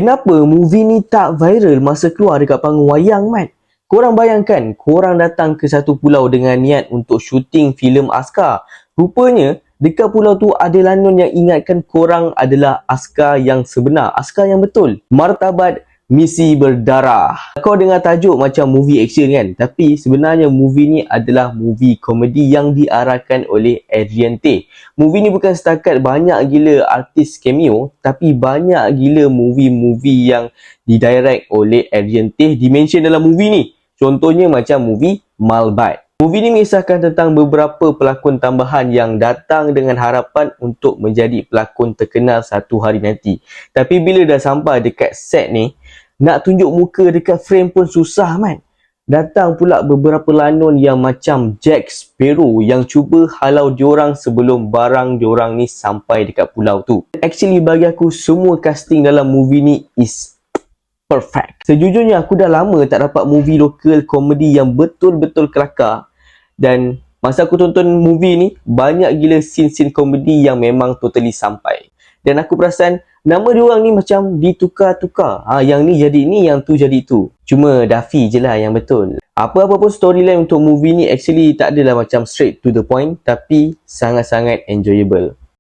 Kenapa movie ni tak viral masa keluar dekat panggung wayang, Mat? Korang bayangkan, korang datang ke satu pulau dengan niat untuk syuting filem Askar. Rupanya, dekat pulau tu ada lanun yang ingatkan korang adalah Askar yang sebenar, Askar yang betul. Martabat Misi Berdarah. Kau dengar tajuk macam movie action kan? Tapi sebenarnya movie ni adalah movie komedi yang diarahkan oleh Adrian Tay. Movie ni bukan setakat banyak gila artis cameo, tapi banyak gila movie-movie yang didirect oleh Adrian Tay dimention dalam movie ni. Contohnya macam movie Malbat. Movie ni mengisahkan tentang beberapa pelakon tambahan yang datang dengan harapan untuk menjadi pelakon terkenal satu hari nanti. Tapi bila dah sampai dekat set ni, nak tunjuk muka dekat frame pun susah, man. Datang pula beberapa lanun yang macam Jack Sparrow yang cuba halau diorang sebelum barang diorang ni sampai dekat pulau tu. Actually bagi aku semua casting dalam movie ni is perfect. Sejujurnya aku dah lama tak dapat movie lokal komedi yang betul-betul kelakar. Dan masa aku tonton movie ni, banyak gila scene-scene komedi yang memang totally sampai. Dan aku perasan nama diorang ni macam ditukar-tukar. Yang ni jadi ni, yang tu jadi tu. Cuma Daffy je lah yang betul. Apa-apa pun storyline untuk movie ni actually tak adalah macam straight to the point, tapi sangat-sangat enjoyable.